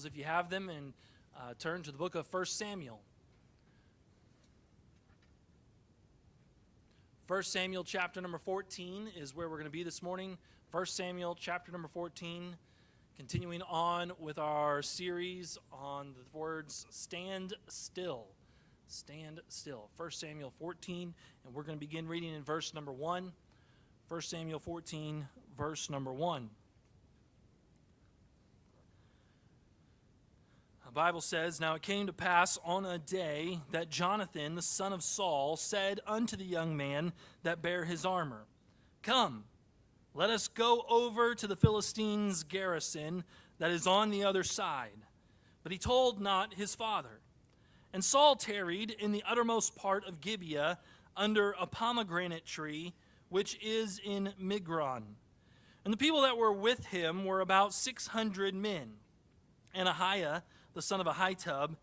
If you have them, and turn to the book of 1 Samuel. 1 Samuel chapter number 14 is where we're going to be this morning. 1 Samuel chapter number 14, continuing on with our series on the words stand still. Stand still. 1 Samuel 14, and we're going to begin reading in verse number 1. 1 Samuel 14, verse number 1. The Bible says, "Now it came to pass on a day that Jonathan, the son of Saul, said unto the young man that bare his armor, Come, let us go over to the Philistines' garrison that is on the other side. But he told not his father. And Saul tarried in the uttermost part of Gibeah under a pomegranate tree, which is in Migron. And the people that were with him were about 600 men. And Ahiah, the son of Ahitub,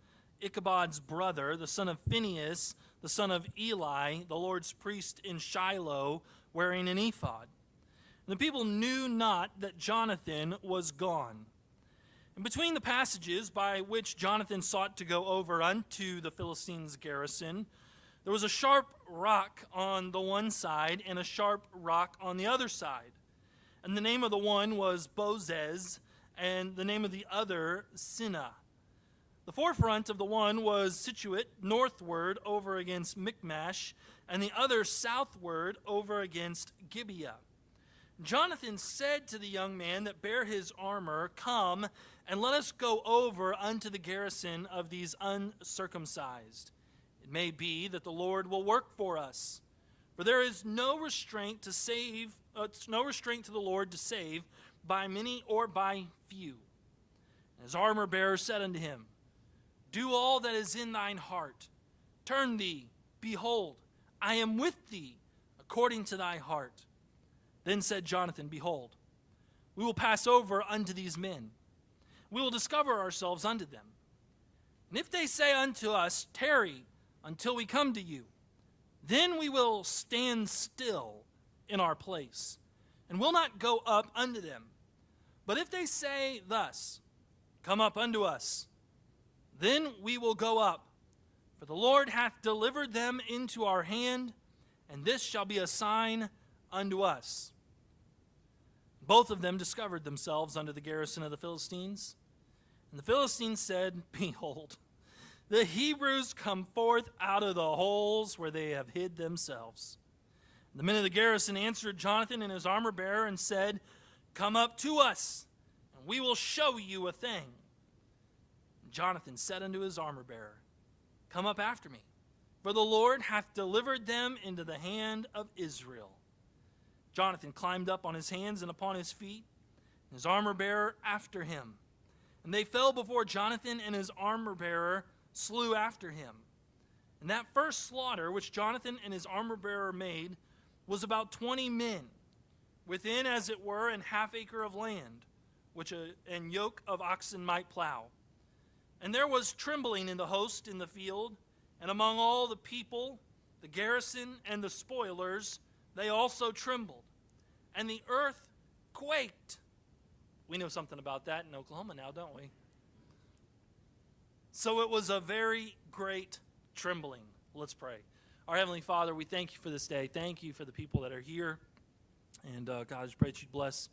Ichabod's brother, the son of Phinehas, the son of Eli, the Lord's priest in Shiloh, wearing an ephod. And the people knew not that Jonathan was gone. And between the passages by which Jonathan sought to go over unto the Philistines' garrison, there was a sharp rock on the one side and a sharp rock on the other side. And the name of the one was Bozez, and the name of the other Sinah. The forefront of the one was situate northward over against Michmash, and the other southward over against Gibeah. Jonathan said to the young man that bare his armor, Come, and let us go over unto the garrison of these uncircumcised. It may be that the Lord will work for us. For there is no restraint to the Lord to save, by many or by few. And his armor bearer said unto him, Do all that is in thine heart. Turn thee, behold, I am with thee, according to thy heart. Then said Jonathan, Behold, we will pass over unto these men. We will discover ourselves unto them. And if they say unto us, Tarry until we come to you, then we will stand still in our place, and will not go up unto them. But if they say thus, Come up unto us, then we will go up, for the Lord hath delivered them into our hand, and this shall be a sign unto us. Both of them discovered themselves unto the garrison of the Philistines. And the Philistines said, Behold, the Hebrews come forth out of the holes where they have hid themselves. And the men of the garrison answered Jonathan and his armor bearer and said, Come up to us, and we will show you a thing. Jonathan said unto his armor bearer, Come up after me, for the Lord hath delivered them into the hand of Israel. Jonathan climbed up on his hands and upon his feet, and his armor bearer after him. And they fell before Jonathan, and his armor bearer slew after him. And that first slaughter which Jonathan and his armor bearer made was about 20 men, within as it were an half acre of land, which an yoke of oxen might plow. And there was trembling in the host in the field, and among all the people, the garrison and the spoilers, they also trembled. And the earth quaked. We know something about that in Oklahoma now, don't we? So it was a very great trembling. Let's pray. Our Heavenly Father, we thank you for this day. Thank you for the people that are here. And God, I just pray that you'd bless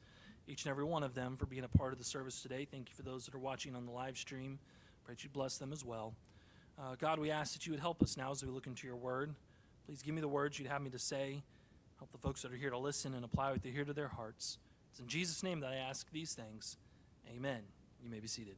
each and every one of them for being a part of the service today. Thank you for those that are watching on the live stream. Pray that you bless them as well. God, we ask that you would help us now as we look into your word. Please give me the words you'd have me to say. Help the folks that are here to listen and apply what they hear to their hearts. It's in Jesus' name that I ask these things. Amen. You may be seated.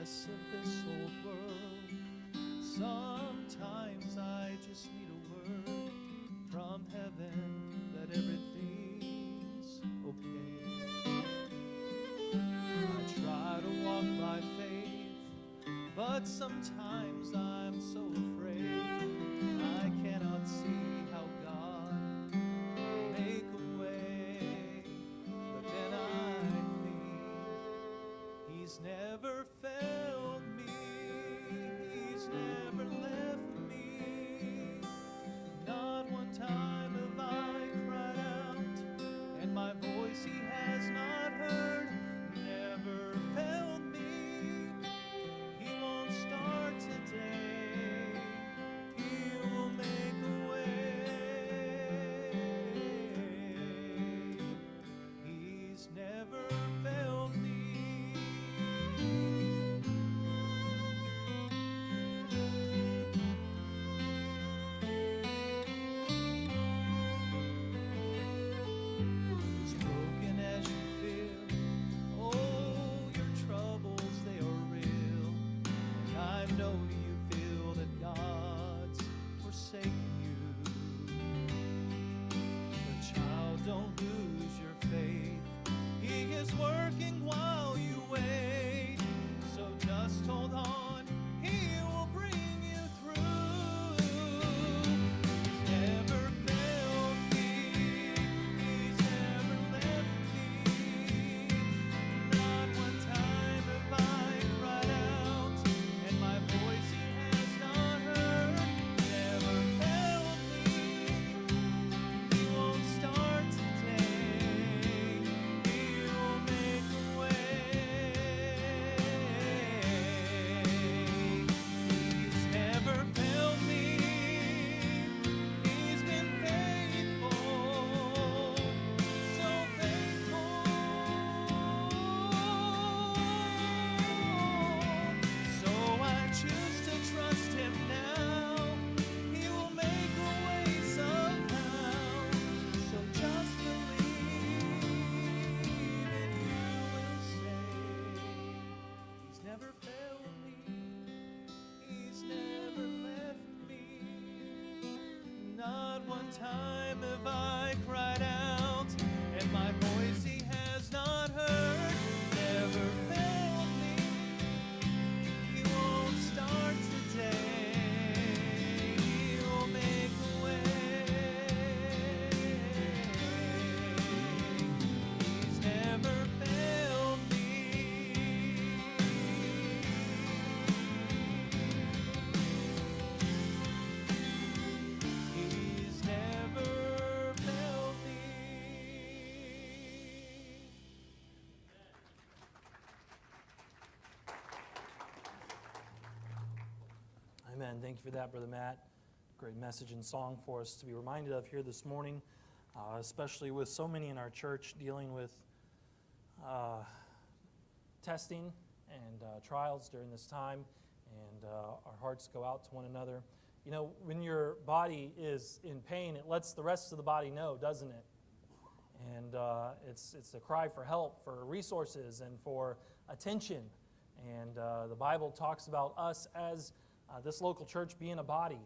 Of this old world, sometimes I just need a word from heaven that everything's okay. I try to walk by faith, but sometimes I'm so afraid I cannot see how God will make a way. But then I think He's never failed me. He's never left me. Not one time have I cried out, and my voice He has not heard. Never failed me. He won't start today. He will make a way. He's never failed me. As broken as you feel, oh, your troubles, they are real. And I know you feel that God's forsaken you. But child, don't lose your faith. He is working while you wait. So just hold on, He will bring you through. He's never failed me. He's never left me. Not one time have I cried out, and my voice He has not heard. Never failed me. He won't start today. He will make a way. He's never failed me. He's been faithful, so faithful. So I choose to trust Him now. He will make a way somehow. So just believe, and you will say, He's never failed me. He's never left me. Not one time have I cried out, and my voice He has not heard. Never failed me. He won't start today. He'll make a way. He's never failed me. He's never failed me. Amen. Thank you for that, Brother Matt. Great message and song for us to be reminded of here this morning, especially with so many in our church dealing with testing and trials during this time, and our hearts go out to one another. You know, when your body is in pain, it lets the rest of the body know, doesn't it? And it's a cry for help, for resources, and for attention. And the Bible talks about us as this local church being a body.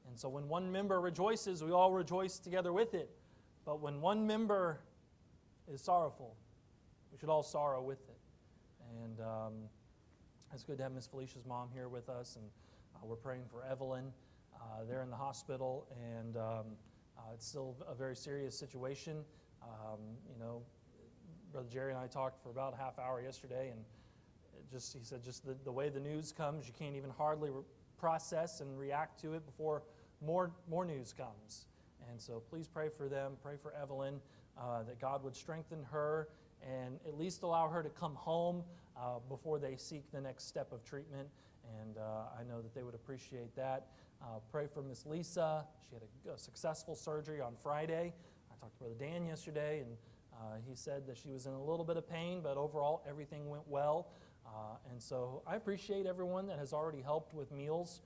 And so when one member rejoices, we all rejoice together with it. But when one member is sorrowful, we should all sorrow with it. And it's good to have Miss Felicia's mom here with us. And we're praying for Evelyn. They're in the hospital, and it's still a very serious situation. You know, Brother Jerry and I talked for about a half hour yesterday, and he said the way the news comes, you can't even hardly process and react to it before more news comes. And so please pray for them, pray for Evelyn, that God would strengthen her and at least allow her to come home before they seek the next step of treatment. And I know that they would appreciate that. Pray for Miss Lisa. She had a successful surgery on Friday. I talked to Brother Dan yesterday, and he said that she was in a little bit of pain, but overall everything went well. And so I appreciate everyone that has already helped with meals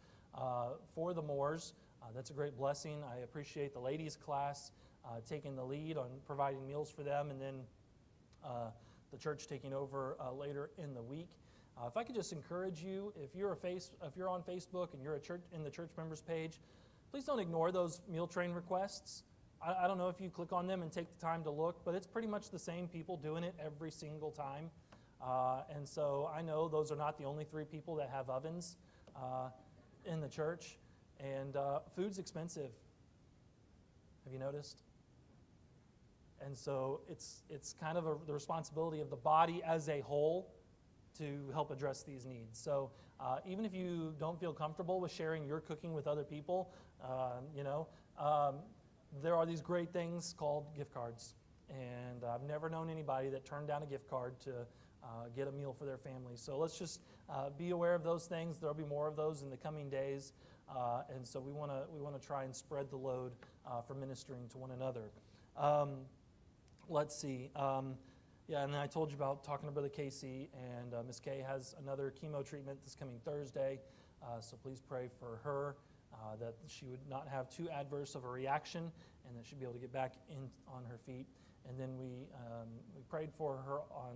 for the Moors. That's a great blessing. I appreciate the ladies' class taking the lead on providing meals for them, and then the church taking over later in the week. If I could just encourage you, if you're on Facebook and you're in the church members page, please don't ignore those meal train requests. I don't know if you click on them and take the time to look, but it's pretty much the same people doing it every single time. And so I know those are not the only 3 people that have ovens in the church. And food's expensive. Have you noticed? And so it's kind of the responsibility of the body as a whole to help address these needs. So even if you don't feel comfortable with sharing your cooking with other people, there are these great things called gift cards. And I've never known anybody that turned down a gift card to get a meal for their family. So let's just be aware of those things. There'll be more of those in the coming days. And so we want to try and spread the load for ministering to one another. Let's see. And I told you about talking to Brother Casey, and Miss Kay has another chemo treatment this coming Thursday. So please pray for her that she would not have too adverse of a reaction, and that she'd be able to get back on her feet. And then we prayed for her on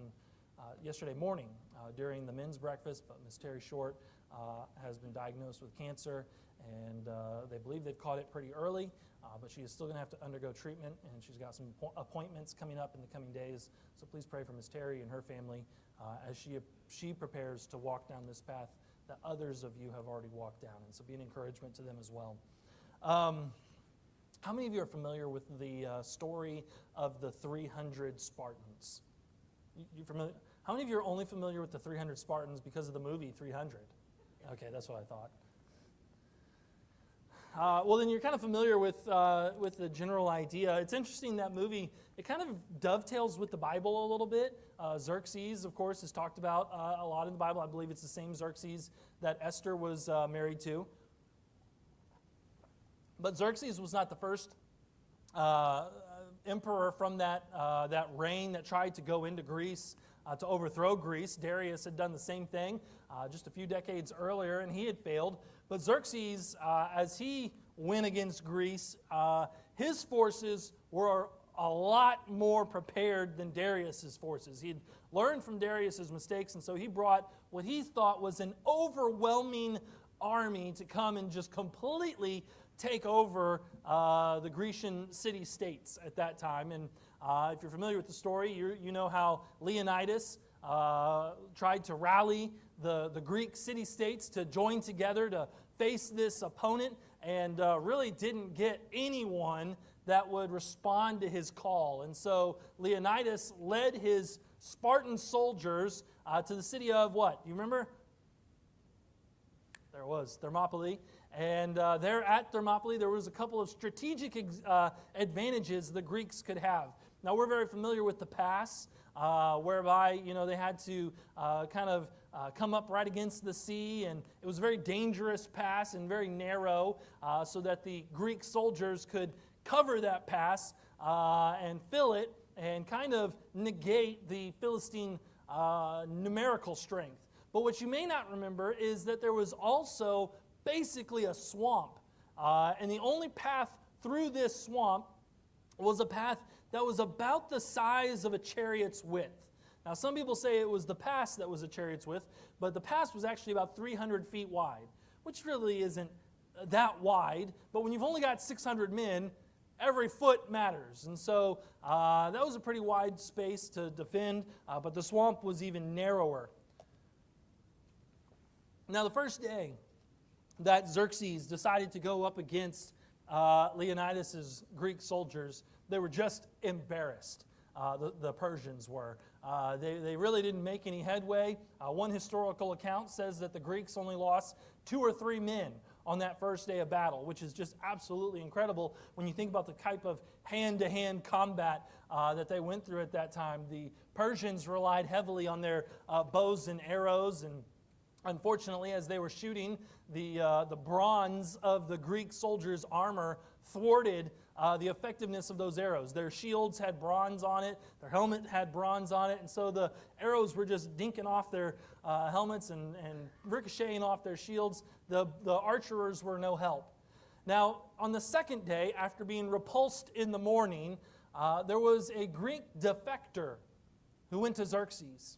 yesterday morning during the men's breakfast, but Miss Terry Short has been diagnosed with cancer, and they believe they've caught it pretty early, but she is still going to have to undergo treatment, and she's got some appointments coming up in the coming days. So please pray for Miss Terry and her family as she prepares to walk down this path that others of you have already walked down, and so be an encouragement to them as well. How many of you are familiar with the story of the 300 Spartans? You familiar? How many of you are only familiar with the 300 Spartans because of the movie 300? Okay, that's what I thought. Well, then you're kind of familiar with the general idea. It's interesting, that movie, it kind of dovetails with the Bible a little bit. Xerxes, of course, is talked about a lot in the Bible. I believe it's the same Xerxes that Esther was married to. But Xerxes was not the first emperor from that reign that tried to go into Greece to overthrow Greece. Darius had done the same thing just a few decades earlier, and he had failed. But Xerxes, as he went against Greece, his forces were a lot more prepared than Darius's forces. He'd learned from Darius's mistakes, and so he brought what he thought was an overwhelming army to come and just completely take over the Grecian city-states at that time. And if you're familiar with the story, you know how Leonidas tried to rally the Greek city-states to join together to face this opponent, and really didn't get anyone that would respond to his call. And so Leonidas led his Spartan soldiers to the city of what? Do you remember? There was Thermopylae. And there at Thermopylae, there was a couple of strategic advantages the Greeks could have. Now, we're very familiar with the pass, whereby, they had to come up right against the sea, and it was a very dangerous pass and very narrow, so that the Greek soldiers could cover that pass and fill it and kind of negate the Philistine numerical strength. But what you may not remember is that there was also basically a swamp. And the only path through this swamp was a path that was about the size of a chariot's width. Now, some people say it was the pass that was a chariot's width, but the pass was actually about 300 feet wide, which really isn't that wide. But when you've only got 600 men, every foot matters. And so that was a pretty wide space to defend, but the swamp was even narrower. Now, the first day that Xerxes decided to go up against Leonidas' Greek soldiers, they were just embarrassed. The Persians were. They really didn't make any headway. One historical account says that the Greeks only lost 2 or 3 men on that first day of battle, which is just absolutely incredible when you think about the type of hand-to-hand combat that they went through at that time. The Persians relied heavily on their bows and arrows, and unfortunately, as they were shooting, the bronze of the Greek soldiers' armor thwarted the effectiveness of those arrows. Their shields had bronze on it, their helmet had bronze on it, and so the arrows were just dinking off their helmets and ricocheting off their shields. The archers were no help. Now, on the second day, after being repulsed in the morning, there was a Greek defector who went to Xerxes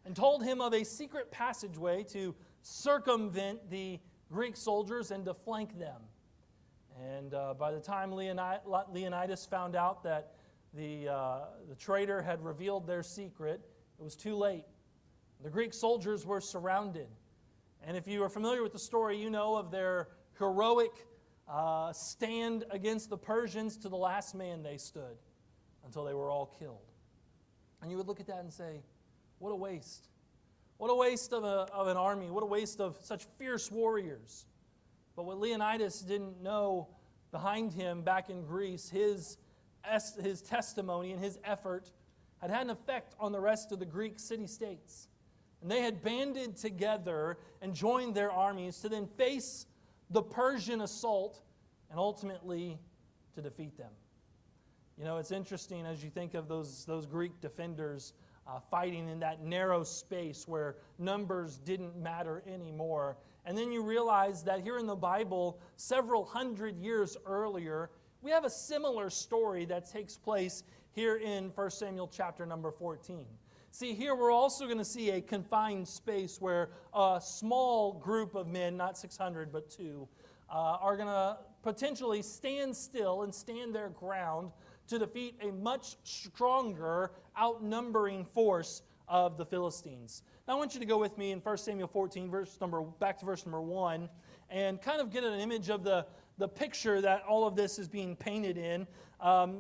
and told him of a secret passageway to circumvent the Greek soldiers and to flank them. And by the time Leonidas found out that the traitor had revealed their secret, it was too late. The Greek soldiers were surrounded. And if you are familiar with the story, you know of their heroic stand against the Persians. To the last man they stood until they were all killed. And you would look at that and say, what a waste. What a waste of an army. What a waste of such fierce warriors. But what Leonidas didn't know behind him back in Greece, his testimony and his effort had an effect on the rest of the Greek city-states. And they had banded together and joined their armies to then face the Persian assault and ultimately to defeat them. You know, it's interesting as you think of those Greek defenders fighting in that narrow space where numbers didn't matter anymore. And then you realize that here in the Bible, several hundred years earlier, we have a similar story that takes place here in 1 Samuel chapter number 14. See, here we're also going to see a confined space where a small group of men, not 600 but 2, are going to potentially stand still and stand their ground to defeat a much stronger, outnumbering force of the Philistines. Now I want you to go with me in 1 Samuel 14, back to verse number 1, and kind of get an image of the picture that all of this is being painted in.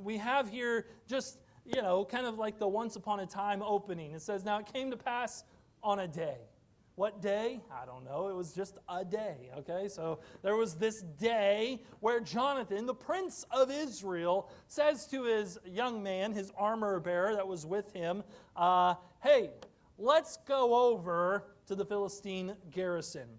We have here just, kind of like the once upon a time opening. It says, now it came to pass on a day. What day? I don't know. It was just a day, okay? So there was this day where Jonathan, the prince of Israel, says to his young man, his armor bearer that was with him, hey, let's go over to the Philistine garrison.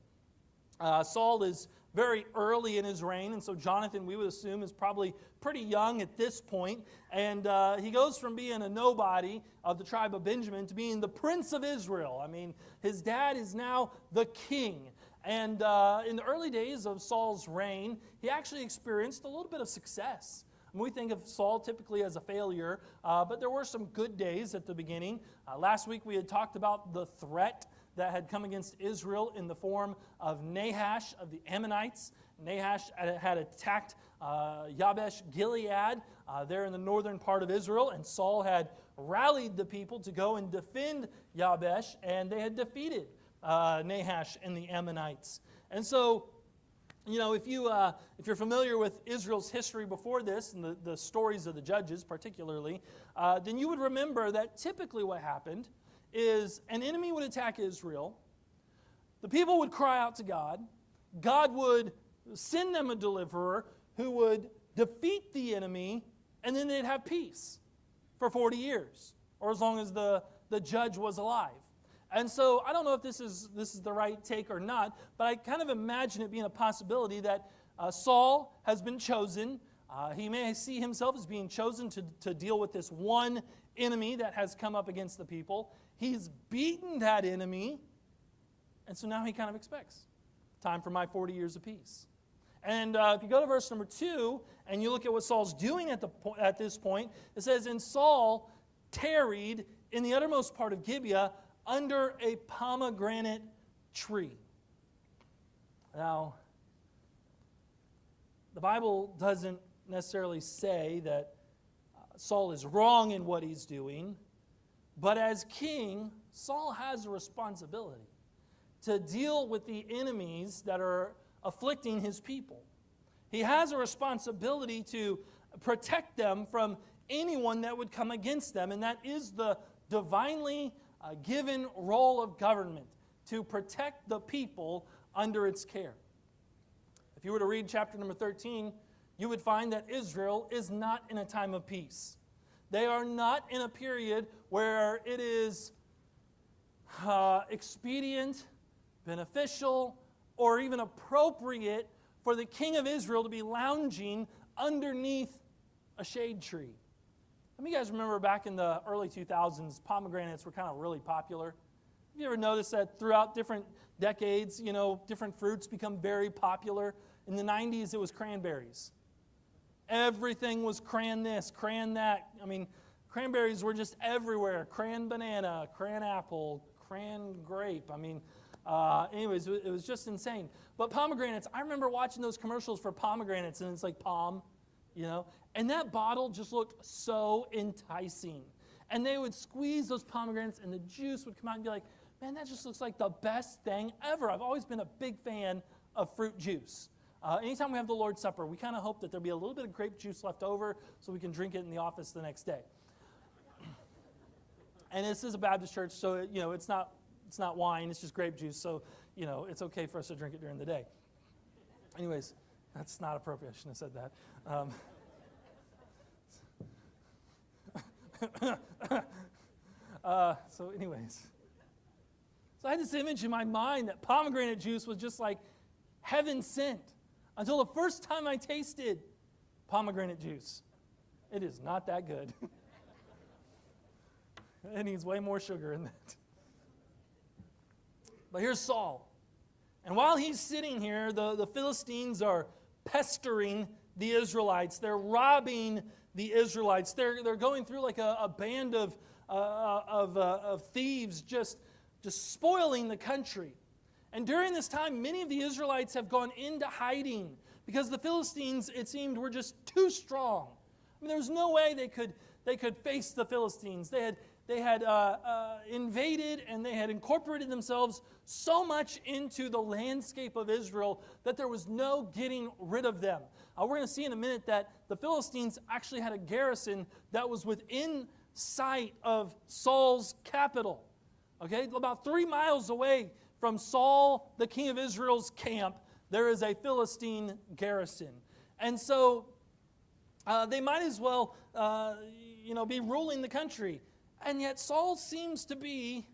Saul is very early in his reign, and so Jonathan, we would assume, is probably pretty young at this point. And he goes from being a nobody of the tribe of Benjamin to being the prince of Israel. I mean, his dad is now the king. And in the early days of Saul's reign, he actually experienced a little bit of success. We think of Saul typically as a failure, but there were some good days at the beginning. Last week we had talked about the threat that had come against Israel in the form of Nahash of the Ammonites. Nahash had attacked Yabesh Gilead there in the northern part of Israel, and Saul had rallied the people to go and defend Yabesh, and they had defeated Nahash and the Ammonites. And so, if you're familiar with Israel's history before this, and the stories of the judges particularly, then you would remember that typically what happened is an enemy would attack Israel, the people would cry out to God, God would send them a deliverer who would defeat the enemy, and then they'd have peace for 40 years, or as long as the judge was alive. And so I don't know if this is the right take or not, but I kind of imagine it being a possibility that Saul has been chosen. He may see himself as being chosen to deal with this one enemy that has come up against the people. He's beaten that enemy, and so now he kind of expects time for my 40 years of peace. And if you go to verse number 2, and you look at what Saul's doing at this point, it says, and Saul tarried in the uttermost part of Gibeah under a pomegranate tree. Now, the Bible doesn't necessarily say that Saul is wrong in what he's doing, but as king, Saul has a responsibility to deal with the enemies that are afflicting his people. He has a responsibility to protect them from anyone that would come against them, and that is the divinely given role of government, to protect the people under its care. If you were to read chapter number 13, you would find that Israel is not in a time of peace. They are not in a period where it is expedient, beneficial, or even appropriate for the king of Israel to be lounging underneath a shade tree. Some of you guys remember back in the early 2000s, pomegranates were kind of really popular. Have you ever noticed that throughout different decades, different fruits become very popular? In the 90s, it was cranberries. Everything was cran this, cran that. I mean, cranberries were just everywhere. Cran banana, cran apple, cran grape. I mean, anyways, it was just insane. But pomegranates, I remember watching those commercials for pomegranates, and it's like palm, and that bottle just looked so enticing. And they would squeeze those pomegranates, and the juice would come out and be like, man, that just looks like the best thing ever. I've always been a big fan of fruit juice. Anytime we have the Lord's Supper, we kind of hope that there'll be a little bit of grape juice left over so we can drink it in the office the next day. And this is a Baptist church, so it's not It's not wine, it's just grape juice, so, it's okay for us to drink it during the day. Anyways, that's not appropriate. I shouldn't have said that. So I had this image in my mind that pomegranate juice was just like heaven sent until the first time I tasted pomegranate juice. It is not that good. It needs way more sugar in that. But here's Saul. And while he's sitting here, the Philistines are pestering the Israelites. They're robbing the Israelites. They're going through like a band of thieves, just spoiling the country. And during this time, many of the Israelites have gone into hiding because the Philistines, it seemed, were just too strong. I mean, there was no way they could face the Philistines. They had invaded and they had incorporated themselves so much into the landscape of Israel that there was no getting rid of them. We're going to see in a minute that the Philistines actually had a garrison that was within sight of Saul's capital. Okay, about 3 miles away from Saul, the king of Israel's camp, there is a Philistine garrison. And so they might as well be ruling the country. And yet Saul seems to be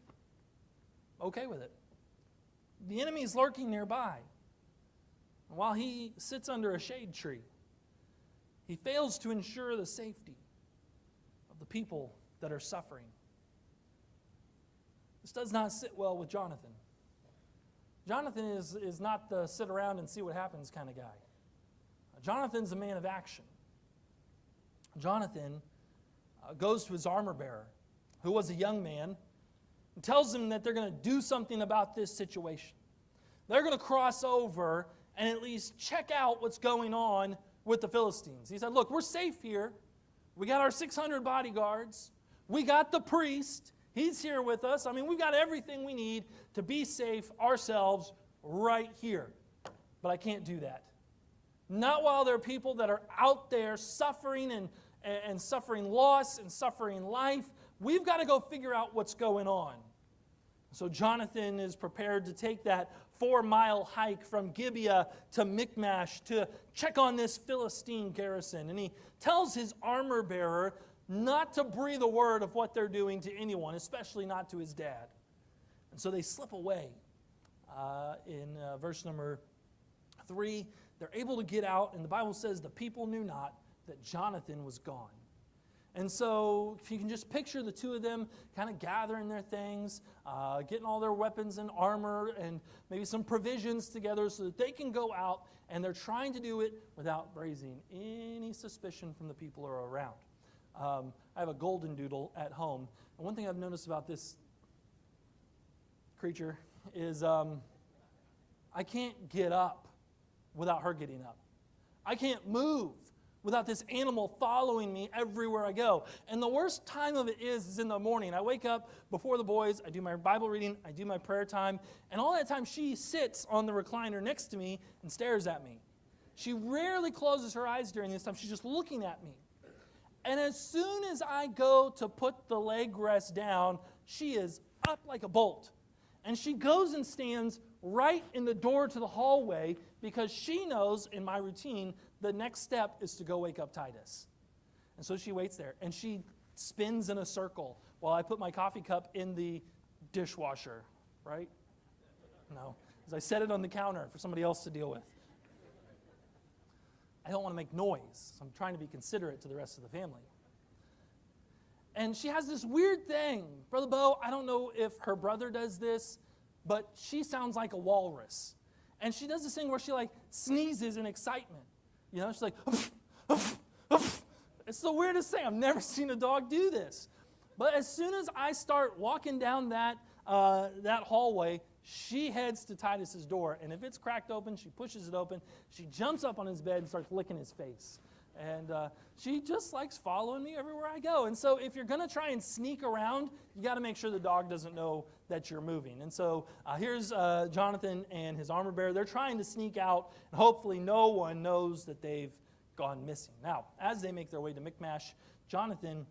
okay with it. The enemy is lurking nearby. And while he sits under a shade tree, he fails to ensure the safety of the people that are suffering. This does not sit well with Jonathan. Jonathan is not the sit around and see what happens kind of guy. Jonathan's a man of action. Jonathan goes to his armor bearer, who was a young man, and tells him that they're going to do something about this situation. They're going to cross over and at least check out what's going on with the Philistines. He said, look, we're safe here. We got our 600 bodyguards. We got the priest. He's here with us. I mean, we've got everything we need to be safe ourselves right here. But I can't do that. Not while there are people that are out there suffering and suffering loss and suffering life. We've got to go figure out what's going on. So Jonathan is prepared to take that 4-mile hike from Gibeah to Michmash to check on this Philistine garrison. And he tells his armor bearer not to breathe a word of what they're doing to anyone, especially not to his dad. And so they slip away. In verse number 3, they're able to get out, and the Bible says the people knew not that Jonathan was gone. And so if you can just picture the two of them kind of gathering their things, getting all their weapons and armor and maybe some provisions together so that they can go out, and they're trying to do it without raising any suspicion from the people who are around. I have a golden doodle at home, and one thing I've noticed about this creature is I can't get up without her getting up. I can't move without this animal following me everywhere I go. And the worst time of it is in the morning. I wake up before the boys, I do my Bible reading, I do my prayer time, and all that time she sits on the recliner next to me and stares at me. She rarely closes her eyes during this time. She's just looking at me. And as soon as I go to put the leg rest down, she is up like a bolt. And she goes and stands right in the door to the hallway because she knows in my routine the next step is to go wake up Titus. And so she waits there, and she spins in a circle while I put my coffee cup in the dishwasher, right? No, as I set it on the counter for somebody else to deal with. I don't want to make noise, so I'm trying to be considerate to the rest of the family. And she has this weird thing. Brother Bo, I don't know if her brother does this, but she sounds like a walrus. And she does this thing where she like sneezes in excitement. You know, she's like, oof, oof, oof. It's the weirdest thing. I've never seen a dog do this. But as soon as I start walking down that hallway, she heads to Titus's door. And if it's cracked open, she pushes it open. She jumps up on his bed and starts licking his face. And she just likes following me everywhere I go. And so if you're going to try and sneak around, you got to make sure the dog doesn't know that you're moving. And so here's Jonathan and his armor bearer. They're trying to sneak out, and hopefully no one knows that they've gone missing. Now, as they make their way to Michmash, Jonathan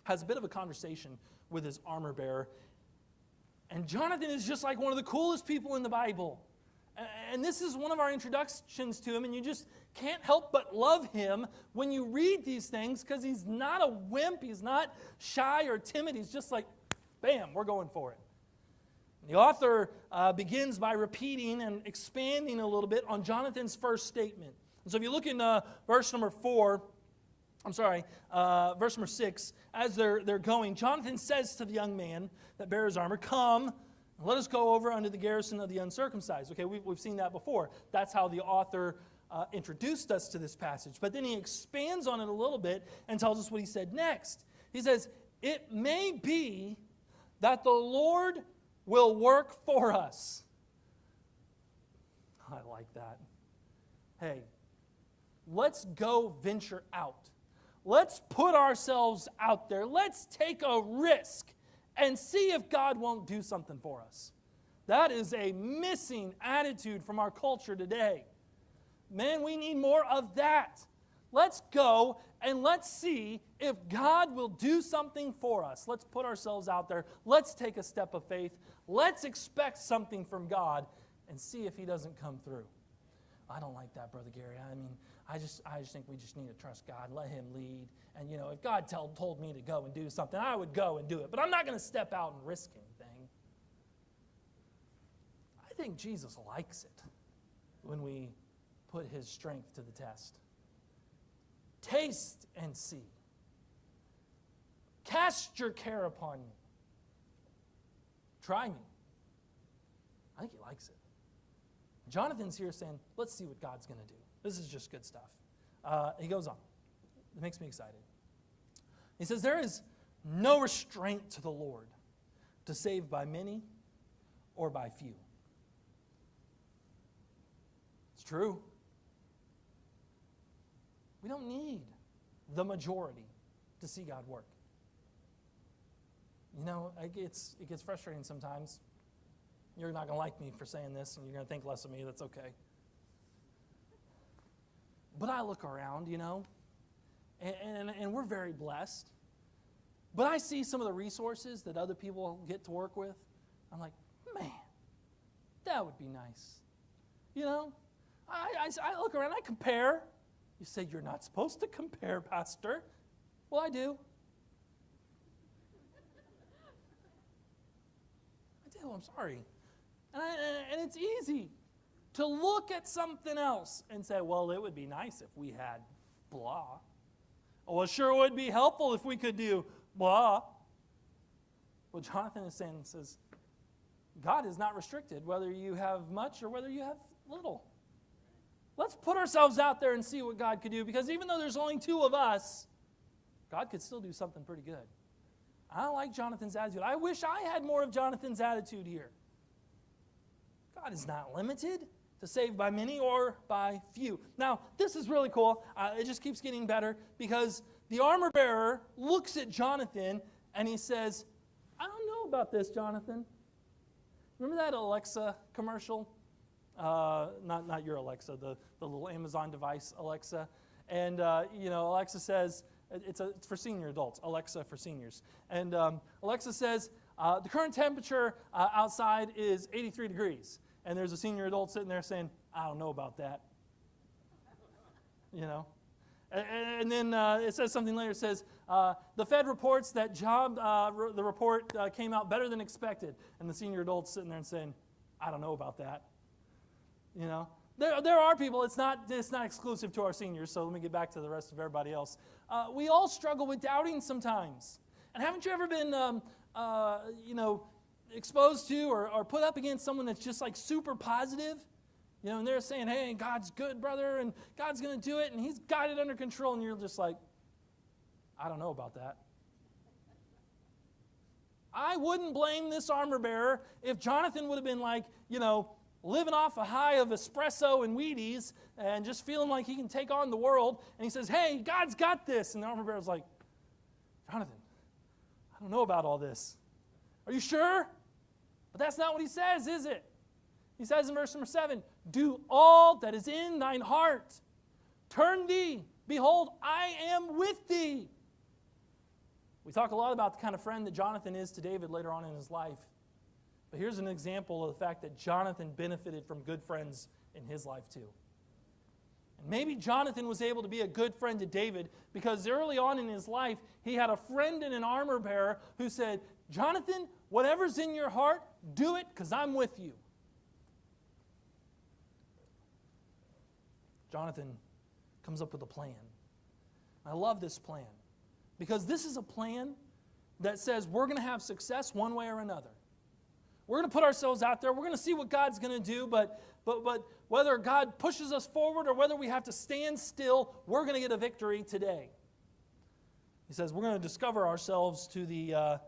has a bit of a conversation with his armor bearer. And Jonathan is just like one of the coolest people in the Bible. And this is one of our introductions to him, and you just can't help but love him when you read these things because he's not a wimp, he's not shy or timid, he's just like, bam, we're going for it. The author begins by repeating and expanding a little bit on Jonathan's first statement. And so if you look in verse number 6, as they're going, Jonathan says to the young man that bears armor, "Come, let us go over unto the garrison of the uncircumcised." Okay, we've seen that before. That's how the author introduced us to this passage. But then he expands on it a little bit and tells us what he said next. He says, "It may be that the Lord will work for us." I like that. Hey, let's go venture out. Let's put ourselves out there. Let's take a risk and see if God won't do something for us. That is a missing attitude from our culture today. Man, we need more of that. Let's go and let's see if God will do something for us. Let's put ourselves out there. Let's take a step of faith. Let's expect something from God and see if He doesn't come through. I don't like that, Brother Gary. I mean, I just think we just need to trust God, let Him lead. And, if God told me to go and do something, I would go and do it. But I'm not going to step out and risk anything. I think Jesus likes it when we put His strength to the test. Taste and see. Cast your care upon me. Try me. I think He likes it. Jonathan's here saying, let's see what God's going to do. This is just good stuff. He goes on. It makes me excited. He says, there is no restraint to the Lord to save by many or by few. It's true. We don't need the majority to see God work. It gets frustrating sometimes. You're not going to like me for saying this, and you're going to think less of me. That's okay. But I look around, and we're very blessed. But I see some of the resources that other people get to work with. I'm like, man, that would be nice. I look around, I compare. You say you're not supposed to compare, Pastor. Well, I do. I'm sorry. And it's easy to look at something else and say, well, it would be nice if we had blah. Well, it sure would be helpful if we could do blah. Well, Jonathan is saying, says, God is not restricted whether you have much or whether you have little. Let's put ourselves out there and see what God could do, because even though there's only two of us, God could still do something pretty good. I like Jonathan's attitude. I wish I had more of Jonathan's attitude here. God is not limited to save by many or by few. Now, this is really cool. It just keeps getting better, because the armor bearer looks at Jonathan and he says, I don't know about this, Jonathan. Remember that Alexa commercial? Not your Alexa, the little Amazon device, Alexa. And, Alexa says, it's for senior adults, Alexa for seniors. And Alexa says, the current temperature outside is 83 degrees. And there's a senior adult sitting there saying, I don't know about that. And then it says something later. It says, the Fed reports that the report came out better than expected. And the senior adult's sitting there and saying, I don't know about that. There are people, it's not exclusive to our seniors, so let me get back to the rest of everybody else. We all struggle with doubting sometimes. And haven't you ever been, exposed to or put up against someone that's just like super positive? And they're saying, hey, God's good, brother, and God's going to do it, and He's got it under control, and you're just like, I don't know about that. I wouldn't blame this armor bearer if Jonathan would have been like, living off a high of espresso and Wheaties and just feeling like he can take on the world. And he says, hey, God's got this. And the armor bearer's like, Jonathan, I don't know about all this. Are you sure? But that's not what he says, is it? He says in verse number 7, do all that is in thine heart. Turn thee. Behold, I am with thee. We talk a lot about the kind of friend that Jonathan is to David later on in his life. But here's an example of the fact that Jonathan benefited from good friends in his life too. And maybe Jonathan was able to be a good friend to David because early on in his life, he had a friend and an armor bearer who said, Jonathan, whatever's in your heart, do it because I'm with you. Jonathan comes up with a plan. I love this plan because this is a plan that says we're going to have success one way or another. We're going to put ourselves out there. We're going to see what God's going to do, but whether God pushes us forward or whether we have to stand still, we're going to get a victory today. He says we're going to discover ourselves to the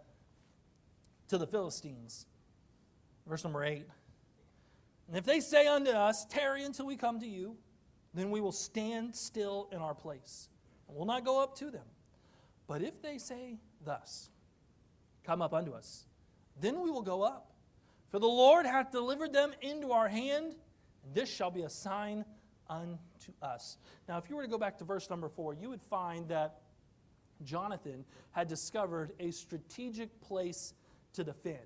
Philistines. Verse number 8. And if they say unto us, tarry until we come to you, then we will stand still in our place, and will not go up to them. But if they say thus, come up unto us, then we will go up. For the Lord hath delivered them into our hand, and this shall be a sign unto us. Now, if you were to go back to verse number 4, you would find that Jonathan had discovered a strategic place to defend.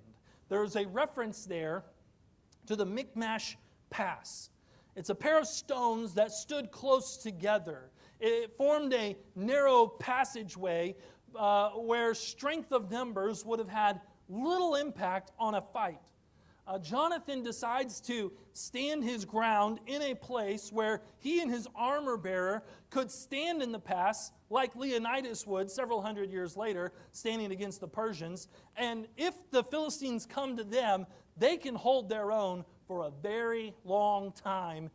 There's a reference there to the Michmash Pass. It's a pair of stones that stood close together. It formed a narrow passageway where strength of numbers would have had little impact on a fight. Jonathan decides to stand his ground in a place where he and his armor bearer could stand in the pass like Leonidas would several hundred years later, standing against the Persians. And if the Philistines come to them, they can hold their own for a very long time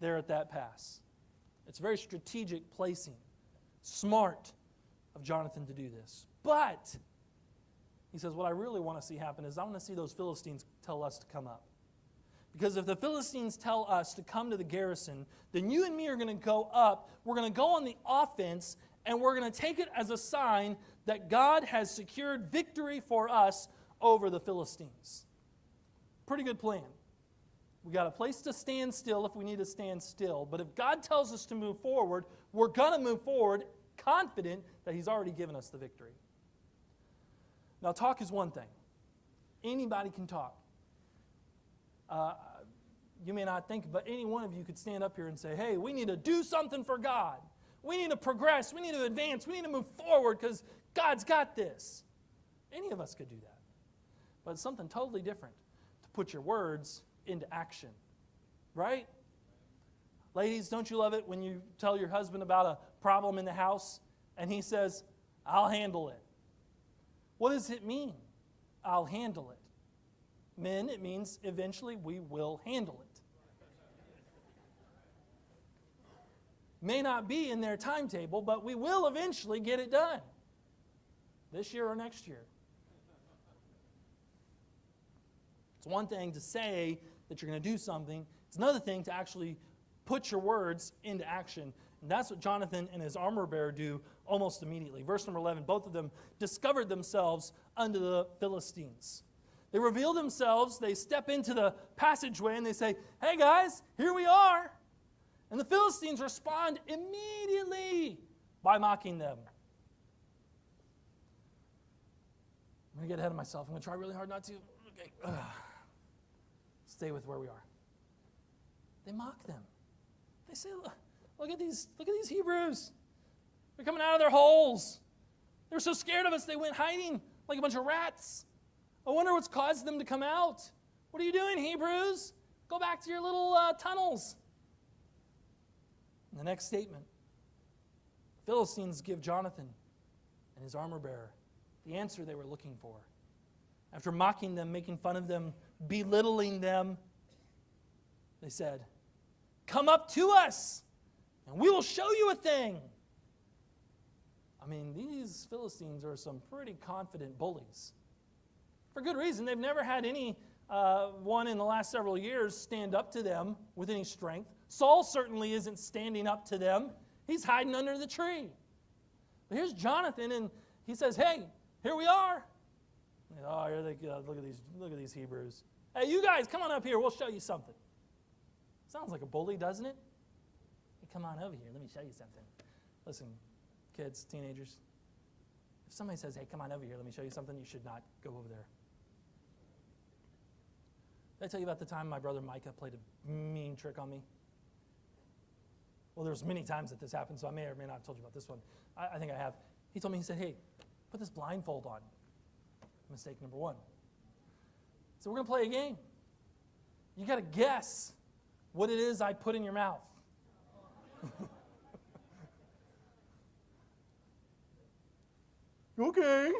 there at that pass. It's very strategic placing. Smart of Jonathan to do this. But he says, what I really want to see happen is I want to see those Philistines tell us to come up. Because if the Philistines tell us to come to the garrison, then you and me are going to go up, we're going to go on the offense, and we're going to take it as a sign that God has secured victory for us over the Philistines. Pretty good plan. We got a place to stand still if we need to stand still. But if God tells us to move forward, we're going to move forward confident that He's already given us the victory. Now, talk is one thing. Anybody can talk. You may not think, but any one of you could stand up here and say, hey, we need to do something for God. We need to progress. We need to advance. We need to move forward because God's got this. Any of us could do that. But it's something totally different to put your words into action. Right? Ladies, don't you love it when you tell your husband about a problem in the house and he says, I'll handle it? What does it mean? I'll handle it. Men, it means eventually we will handle it. May not be in their timetable, but we will eventually get it done. This year or next year. It's one thing to say that you're going to do something. It's another thing to actually put your words into action. And that's what Jonathan and his armor bearer do almost immediately. Verse number 11, both of them discovered themselves unto the Philistines. They reveal themselves, they step into the passageway, and they say, hey guys, here we are. And the Philistines respond immediately by mocking them. I'm going to get ahead of myself. I'm going to try really hard not to. Okay. Stay with where we are. They mock them. They say, look at these Hebrews. They're coming out of their holes. They're so scared of us, they went hiding like a bunch of rats. I wonder what's caused them to come out. What are you doing, Hebrews? Go back to your little tunnels. And the next statement, the Philistines give Jonathan and his armor bearer the answer they were looking for. After mocking them, making fun of them, belittling them, they said, come up to us, and we will show you a thing. I mean, these Philistines are some pretty confident bullies. For good reason. They've never had any one in the last several years stand up to them with any strength. Saul certainly isn't standing up to them. He's hiding under the tree. But here's Jonathan, and he says, hey, here we are. And, oh, here they go. Look at these Hebrews. Hey, you guys, come on up here. We'll show you something. Sounds like a bully, doesn't it? Hey, come on over here. Let me show you something. Listen, kids, teenagers, if somebody says, hey, come on over here, let me show you something, you should not go over there. Did I tell you about the time my brother Micah played a mean trick on me? Well, there was many times that this happened, so I may or may not have told you about this one. I think I have. He told me, he said, hey, put this blindfold on. Mistake number one. So we're going to play a game. You got to guess what it is I put in your mouth. Okay.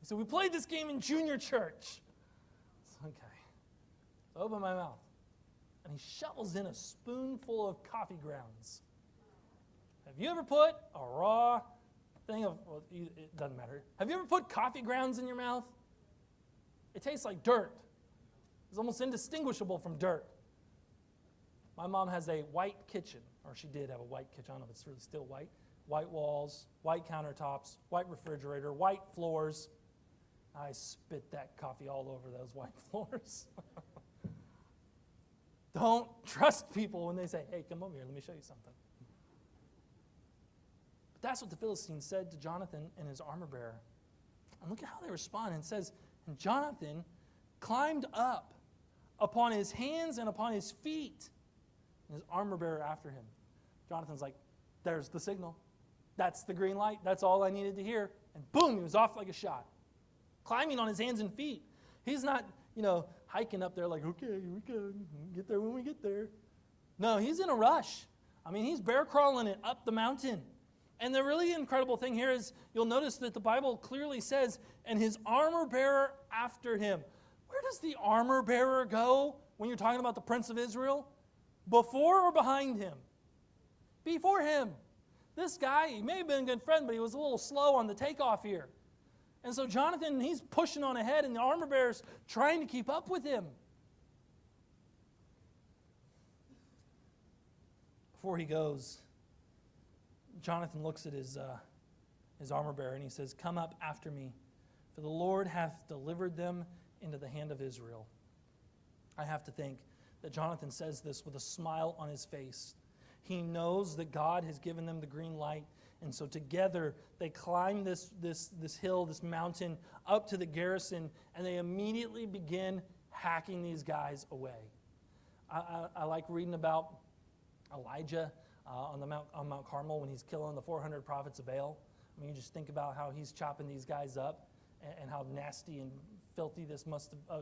So we played this game in junior church. Okay. So I open my mouth, and he shovels in a spoonful of coffee grounds. Have you ever put a raw thing of, well, it doesn't matter. Have you ever put coffee grounds in your mouth? It tastes like dirt. It's almost indistinguishable from dirt. My mom has a white kitchen, or she did have a white kitchen. I don't know if it's really still white. White walls, white countertops, white refrigerator, white floors. I spit that coffee all over those white floors. Don't trust people when they say, hey, come over here, let me show you something. But that's what the Philistines said to Jonathan and his armor bearer. And look at how they respond. It says, and Jonathan climbed up upon his hands and upon his feet, and his armor bearer after him. Jonathan's like, there's the signal. That's the green light. That's all I needed to hear. And boom, he was off like a shot. Climbing on his hands and feet. He's not, hiking up there like, okay, here we go. Get there when we get there. No, he's in a rush. I mean, he's bear crawling it up the mountain. And the really incredible thing here is you'll notice that the Bible clearly says, and his armor bearer after him. Where does the armor bearer go when you're talking about the Prince of Israel? Before or behind him? Before him. This guy, he may have been a good friend, but he was a little slow on the takeoff here. And so Jonathan, he's pushing on ahead, and the armor bearer's trying to keep up with him. Before he goes, Jonathan looks at his armor bearer, and he says, come up after me, for the Lord hath delivered them into the hand of Israel. I have to think that Jonathan says this with a smile on his face. He knows that God has given them the green light. And so together they climb this hill, this mountain, up to the garrison, and they immediately begin hacking these guys away. I like reading about Elijah on Mount Carmel when he's killing the 400 prophets of Baal. I mean, you just think about how he's chopping these guys up and how nasty and filthy this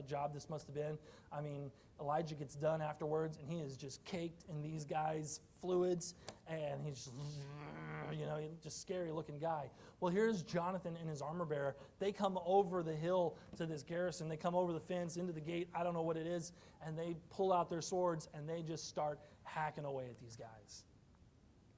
job this must have been. I mean, Elijah gets done afterwards, and he is just caked in these guys' fluids, and he's just scary-looking guy. Well, here's Jonathan and his armor bearer. They come over the hill to this garrison. They come over the fence into the gate. I don't know what it is, and they pull out their swords, and they just start hacking away at these guys.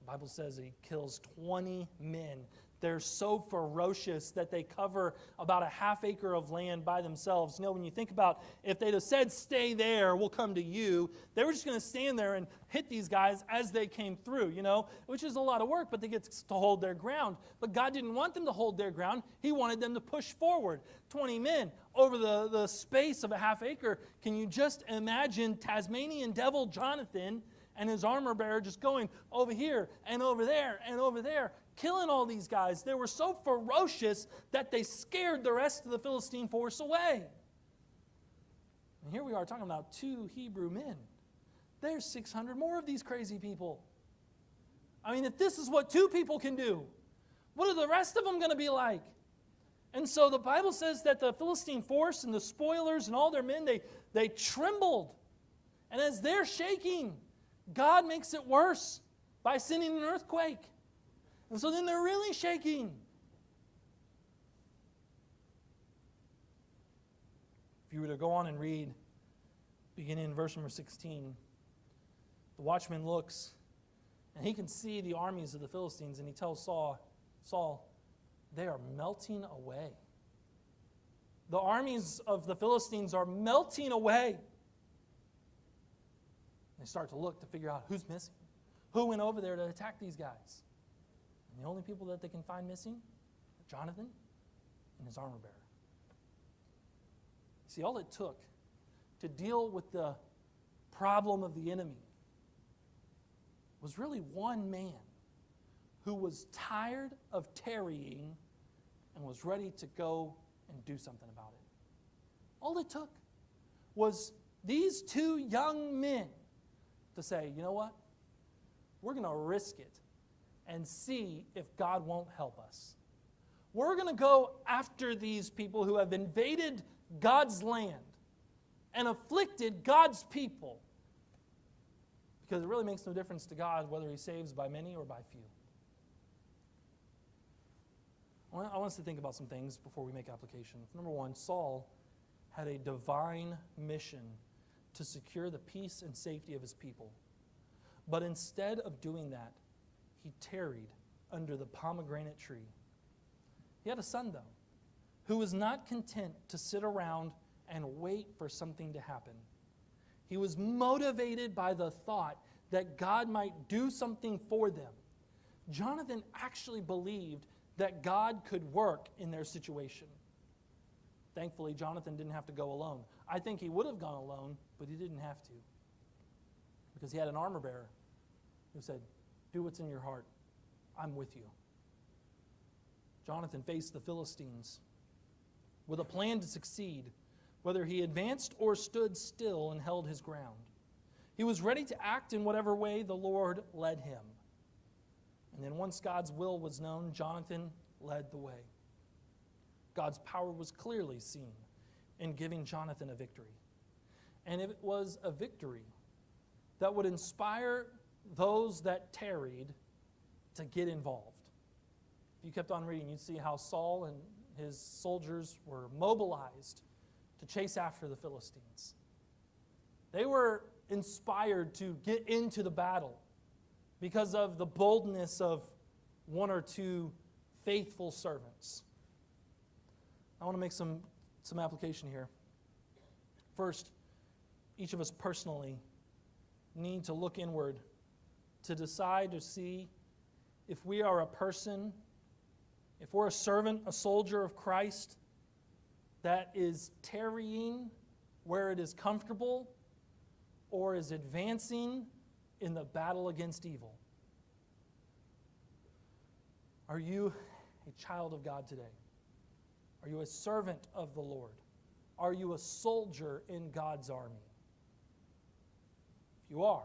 The Bible says he kills 20 men. They're so ferocious that they cover about a half acre of land by themselves. When you think about if they'd have said, stay there, we'll come to you, they were just going to stand there and hit these guys as they came through, which is a lot of work, but they get to hold their ground. But God didn't want them to hold their ground. He wanted them to push forward. 20 men over the space of a half acre. Can you just imagine Tasmanian devil Jonathan and his armor bearer just going over here and over there and over there, killing all these guys? They were so ferocious that they scared the rest of the Philistine force away. And here we are talking about 2 Hebrew men. There's 600 more of these crazy people. I mean, if this is what 2 people can do, what are the rest of them going to be like? And so the Bible says that the Philistine force and the spoilers and all their men, they trembled. And as they're shaking, God makes it worse by sending an earthquake. And so then they're really shaking. If you were to go on and read, beginning in verse number 16, the watchman looks, and he can see the armies of the Philistines, and he tells Saul, they are melting away. The armies of the Philistines are melting away. They start to look to figure out who's missing. Who went over there to attack these guys? And the only people that they can find missing are Jonathan and his armor bearer. See, all it took to deal with the problem of the enemy was really one man who was tired of tarrying and was ready to go and do something about it. All it took was these two young men to say, you know what? We're going to risk it and see if God won't help us. We're going to go after these people who have invaded God's land and afflicted God's people. Because it really makes no difference to God whether he saves by many or by few. I want us to think about some things before we make application. Number one, Saul had a divine mission to secure the peace and safety of his people. But instead of doing that, he tarried under the pomegranate tree. He had a son, though, who was not content to sit around and wait for something to happen. He was motivated by the thought that God might do something for them. Jonathan actually believed that God could work in their situation. Thankfully, Jonathan didn't have to go alone. I think he would have gone alone, but he didn't have to. Because he had an armor bearer who said, do what's in your heart. I'm with you. Jonathan faced the Philistines with a plan to succeed, whether he advanced or stood still and held his ground. He was ready to act in whatever way the Lord led him. And then once God's will was known, Jonathan led the way. God's power was clearly seen in giving Jonathan a victory. And it was a victory that would inspire those that tarried to get involved. If you kept on reading, you'd see how Saul and his soldiers were mobilized to chase after the Philistines. They were inspired to get into the battle because of the boldness of one or two faithful servants. I want to make some application here. First, each of us personally need to look inward to decide to see if we are a person, if we're a servant, a soldier of Christ that is tarrying where it is comfortable or is advancing in the battle against evil. Are you a child of God today? Are you a servant of the Lord? Are you a soldier in God's army? If you are,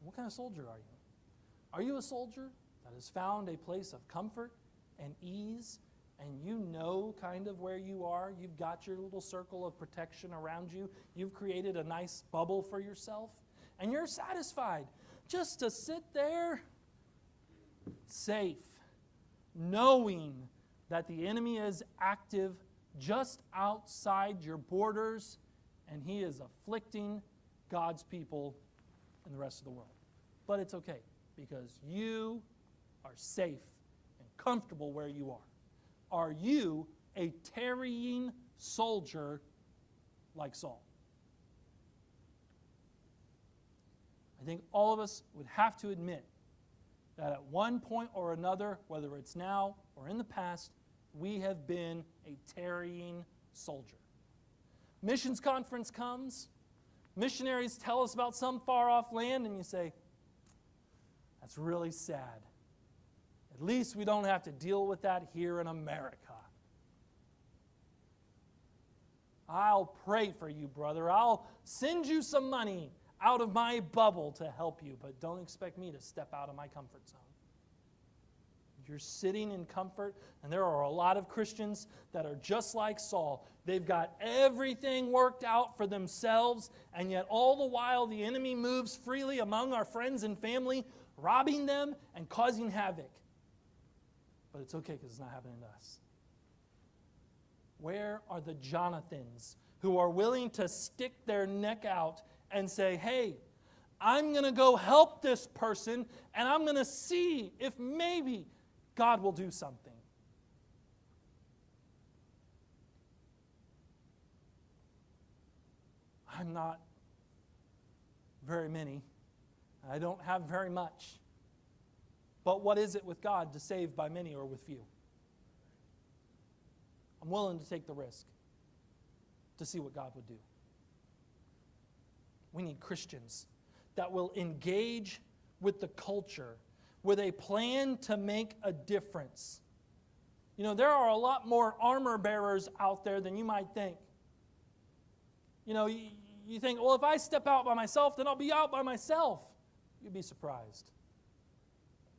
what kind of soldier are you? Are you a soldier that has found a place of comfort and ease, and you know kind of where you are? You've got your little circle of protection around you. You've created a nice bubble for yourself, and you're satisfied just to sit there safe, knowing that the enemy is active just outside your borders, and he is afflicting God's people and the rest of the world. But it's okay, because you are safe and comfortable where you are. Are you a tarrying soldier like Saul? I think all of us would have to admit that at one point or another, whether it's now or in the past, we have been a tarrying soldier. Missions conference comes, missionaries tell us about some far-off land, and you say, that's really sad. At least we don't have to deal with that here in America. I'll pray for you, brother. I'll send you some money out of my bubble to help you, but don't expect me to step out of my comfort zone. You're sitting in comfort, and there are a lot of Christians that are just like Saul. They've got everything worked out for themselves, and yet all the while the enemy moves freely among our friends and family, robbing them and causing havoc. But it's okay because it's not happening to us. Where are the Jonathans who are willing to stick their neck out and say, hey, I'm going to go help this person, and I'm going to see if maybe God will do something? I'm not very many. I don't have very much. But what is it with God to save by many or with few? I'm willing to take the risk to see what God would do. We need Christians that will engage with the culture with a plan to make a difference. You know, there are a lot more armor bearers out there than you might think. You think, well, if I step out by myself, then I'll be out by myself. You'd be surprised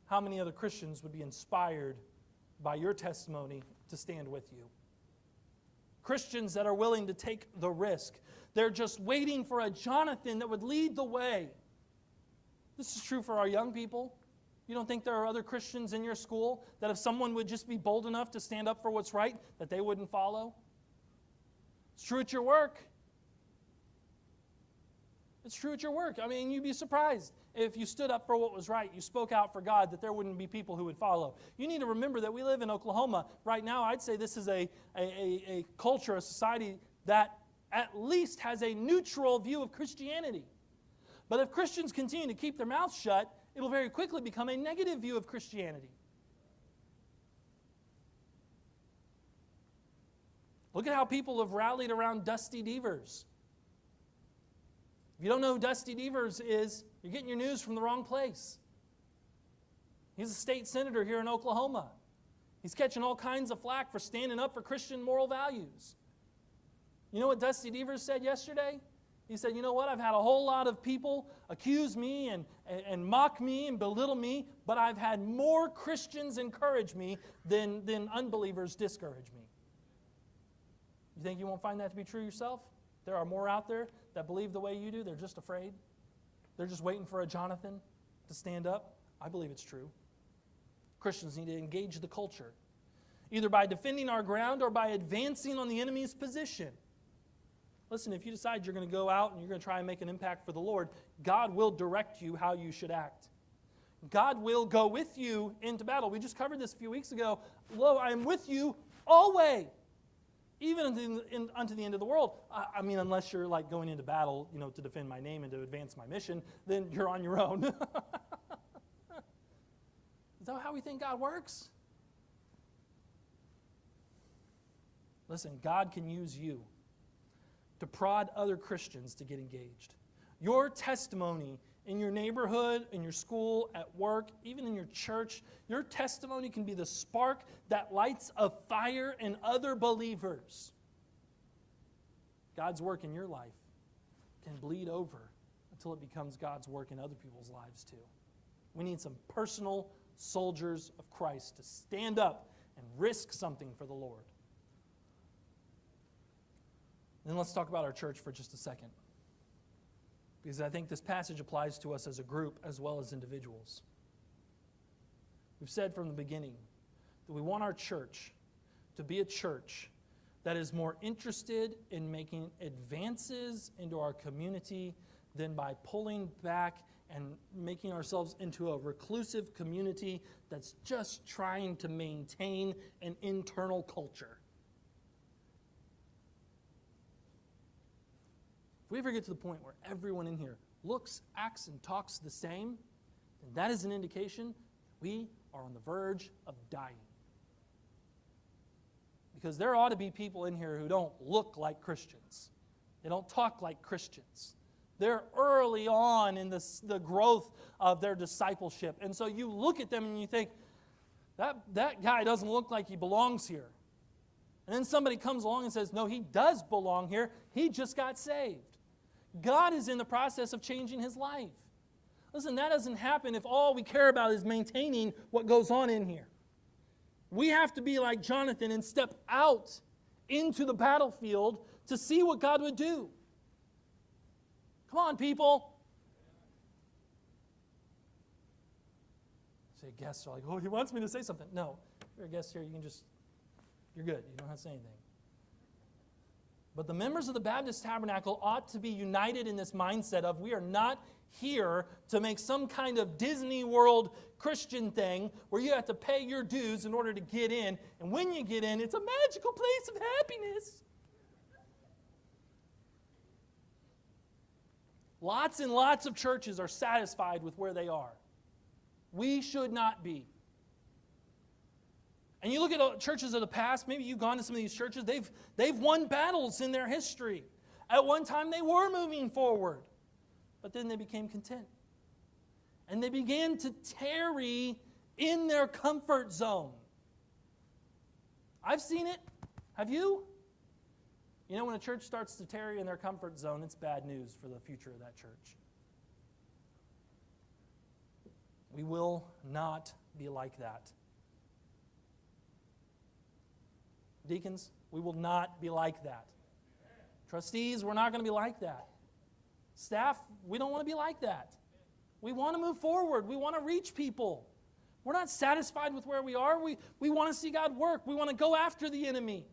how many other Christians would be inspired by your testimony to stand with you. Christians that are willing to take the risk. They're just waiting for a Jonathan that would lead the way. This is true for our young people. You don't think there are other Christians in your school that if someone would just be bold enough to stand up for what's right, that they wouldn't follow? It's true at your work. It's true at your work. I mean, you'd be surprised if you stood up for what was right, you spoke out for God, that there wouldn't be people who would follow. You need to remember that we live in Oklahoma. Right now, I'd say this is a culture, a society that at least has a neutral view of Christianity. But if Christians continue to keep their mouths shut, it'll very quickly become a negative view of Christianity. Look at how people have rallied around Dusty Devers. If you don't know who Dusty Devers is, you're getting your news from the wrong place. He's a state senator here in Oklahoma. He's catching all kinds of flack for standing up for Christian moral values. You know what Dusty Devers said yesterday? He said, you know what, I've had a whole lot of people accuse me and mock me and belittle me, but I've had more Christians encourage me than unbelievers discourage me. You think you won't find that to be true yourself? There are more out there that believe the way you do. They're just afraid. They're just waiting for a Jonathan to stand up. I believe it's true. Christians need to engage the culture, either by defending our ground or by advancing on the enemy's position. Listen, if you decide you're going to go out and you're going to try and make an impact for the Lord, God will direct you how you should act. God will go with you into battle. We just covered this a few weeks ago. Lo, I am with you always, even unto the end of the world. I mean, unless you're like going into battle, to defend my name and to advance my mission, then you're on your own. Is that how we think God works? Listen, God can use you to prod other Christians to get engaged. Your testimony in your neighborhood, in your school, at work, even in your church, your testimony can be the spark that lights a fire in other believers. God's work in your life can bleed over until it becomes God's work in other people's lives too. We need some personal soldiers of Christ to stand up and risk something for the Lord. Then let's talk about our church for just a second, because I think this passage applies to us as a group as well as individuals. We've said from the beginning that we want our church to be a church that is more interested in making advances into our community than by pulling back and making ourselves into a reclusive community that's just trying to maintain an internal culture. If we ever get to the point where everyone in here looks, acts, and talks the same, then that is an indication we are on the verge of dying. Because there ought to be people in here who don't look like Christians. They don't talk like Christians. They're early on in the growth of their discipleship. And so you look at them and you think, that guy doesn't look like he belongs here. And then somebody comes along and says, no, he does belong here. He just got saved. God is in the process of changing his life. Listen, that doesn't happen if all we care about is maintaining what goes on in here. We have to be like Jonathan and step out into the battlefield to see what God would do. Come on, people. Say guests are like, oh, he wants me to say something. No, if you're a guest here, you're good. You don't have to say anything. But the members of the Baptist Tabernacle ought to be united in this mindset of we are not here to make some kind of Disney World Christian thing where you have to pay your dues in order to get in. And when you get in, it's a magical place of happiness. Lots and lots of churches are satisfied with where they are. We should not be. And you look at churches of the past, maybe you've gone to some of these churches, they've won battles in their history. At one time they were moving forward, but then they became content. And they began to tarry in their comfort zone. I've seen it. Have you? You know, when a church starts to tarry in their comfort zone, it's bad news for the future of that church. We will not be like that. Deacons, we will not be like that. Trustees, we're not going to be like that. Staff, we don't want to be like that. We want to move forward. We want to reach people. We're not satisfied with where we are. We want to see God work. We want to go after the enemy.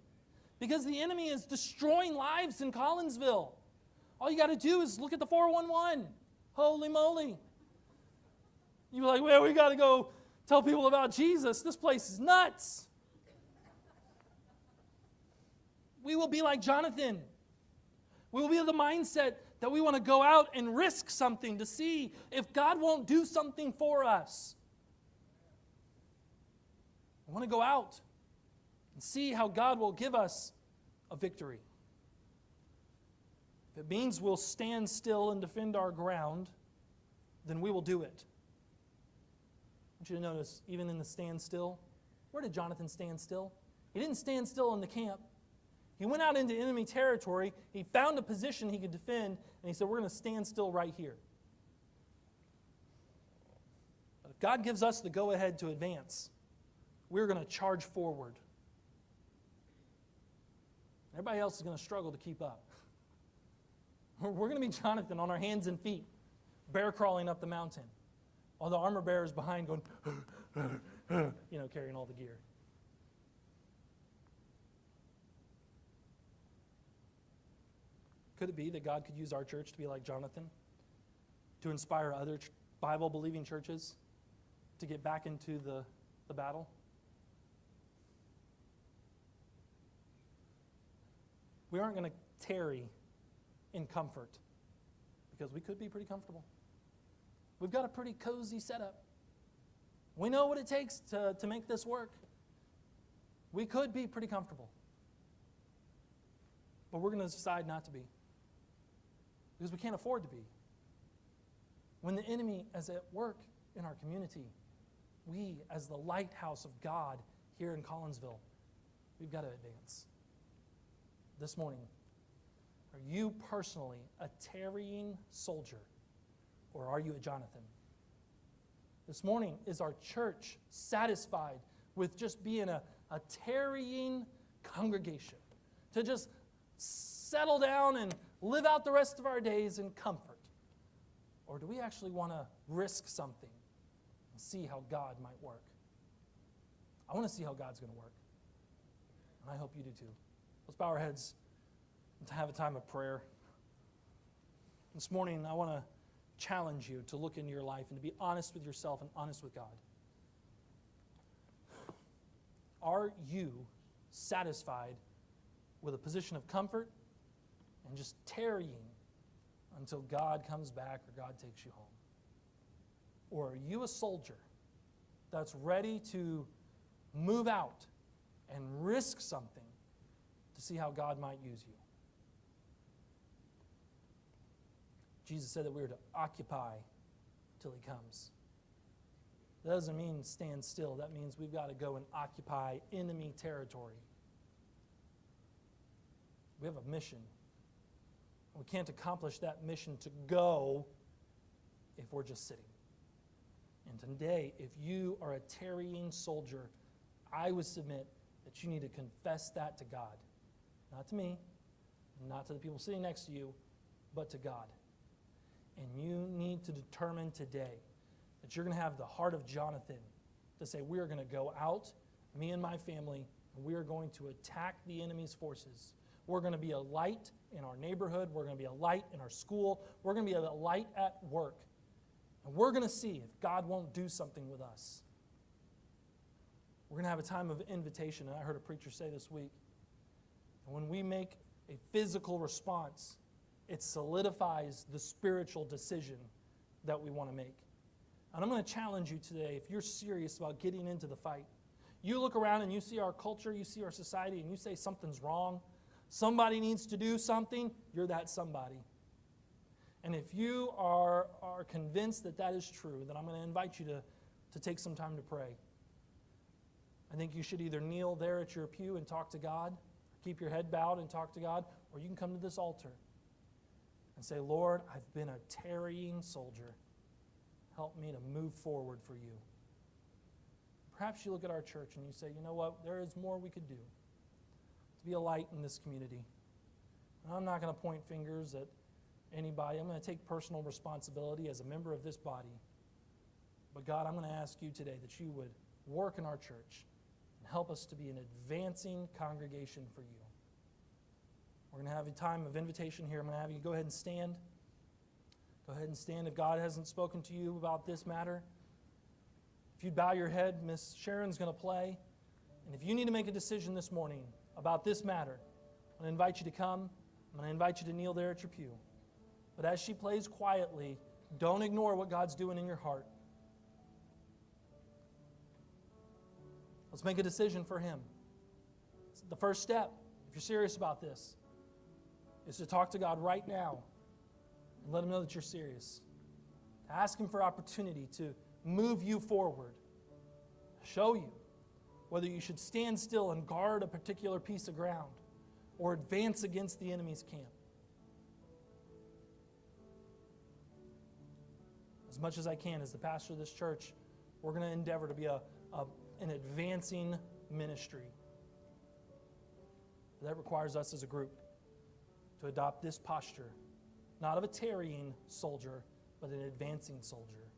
Because the enemy is destroying lives in Collinsville. All you got to do is look at the 411. Holy moly. You're like, well, we got to go tell people about Jesus. This place is nuts. We will be like Jonathan. We will be of the mindset that we want to go out and risk something to see if God won't do something for us. I want to go out and see how God will give us a victory. If it means we'll stand still and defend our ground, then we will do it. I want you to notice, even in the stand still, where did Jonathan stand still? He didn't stand still in the camp. He went out into enemy territory, he found a position he could defend, and he said, we're going to stand still right here. But if God gives us the go-ahead to advance, we're going to charge forward. Everybody else is going to struggle to keep up. We're going to be Jonathan on our hands and feet, bear crawling up the mountain, while the armor bearer is behind going, carrying all the gear. Could it be that God could use our church to be like Jonathan, to inspire other Bible-believing churches to get back into the battle? We aren't going to tarry in comfort because we could be pretty comfortable. We've got a pretty cozy setup. We know what it takes to make this work. We could be pretty comfortable. But we're going to decide not to be because we can't afford to be. When the enemy is at work in our community, we, as the lighthouse of God here in Collinsville, we've got to advance. This morning, are you personally a tarrying soldier, or are you a Jonathan? This morning, is our church satisfied with just being a tarrying congregation, to just settle down and live out the rest of our days in comfort? Or do we actually want to risk something and see how God might work? I want to see how God's going to work, and I hope you do too. Let's bow our heads and have a time of prayer. This morning, I want to challenge you to look into your life and to be honest with yourself and honest with God. Are you satisfied with a position of comfort and just tarrying until God comes back or God takes you home? Or are you a soldier that's ready to move out and risk something to see how God might use you? Jesus said that we were to occupy till he comes. That doesn't mean stand still. That means we've got to go and occupy enemy territory. We have a mission. We can't accomplish that mission to go if we're just sitting. And today, if you are a tarrying soldier, I would submit that you need to confess that to God. Not to me, not to the people sitting next to you, but to God. And you need to determine today that you're going to have the heart of Jonathan to say, we are going to go out, me and my family, and we are going to attack the enemy's forces. We're going to be a light in our neighborhood. We're going to be a light in our school. We're going to be a light at work. And we're going to see if God won't do something with us. We're going to have a time of invitation. And I heard a preacher say this week, when we make a physical response, it solidifies the spiritual decision that we want to make. And I'm going to challenge you today, if you're serious about getting into the fight. You look around and you see our culture, you see our society, and you say something's wrong. Somebody needs to do something. You're that somebody. And if you are convinced that that is true, then I'm going to invite you to take some time to pray. I think you should either kneel there at your pew and talk to God, keep your head bowed and talk to God, Or you can come to this altar and say, Lord, I've been a tarrying soldier. Help me to move forward for you. Perhaps you look at our church and you say, you know what, there is more we could do to be a light in this community. And I'm not going to point fingers at anybody. I'm going to take personal responsibility as a member of this body. But God, I'm going to ask you today that you would work in our church and help us to be an advancing congregation for you. We're going to have a time of invitation here. I'm going to have you go ahead and stand. Go ahead and stand if God hasn't spoken to you about this matter. If you bow your head, Miss Sharon's going to play. And if you need to make a decision this morning about this matter, I'm going to invite you to come. I'm going to invite you to kneel there at your pew. But as she plays quietly, don't ignore what God's doing in your heart. Let's make a decision for Him. The first step, if you're serious about this, is to talk to God right now and let Him know that you're serious. To ask Him for opportunity to move you forward, show you whether you should stand still and guard a particular piece of ground or advance against the enemy's camp. As much as I can, as the pastor of this church, we're going to endeavor to be an advancing ministry. That requires us as a group to adopt this posture, not of a tarrying soldier, but an advancing soldier.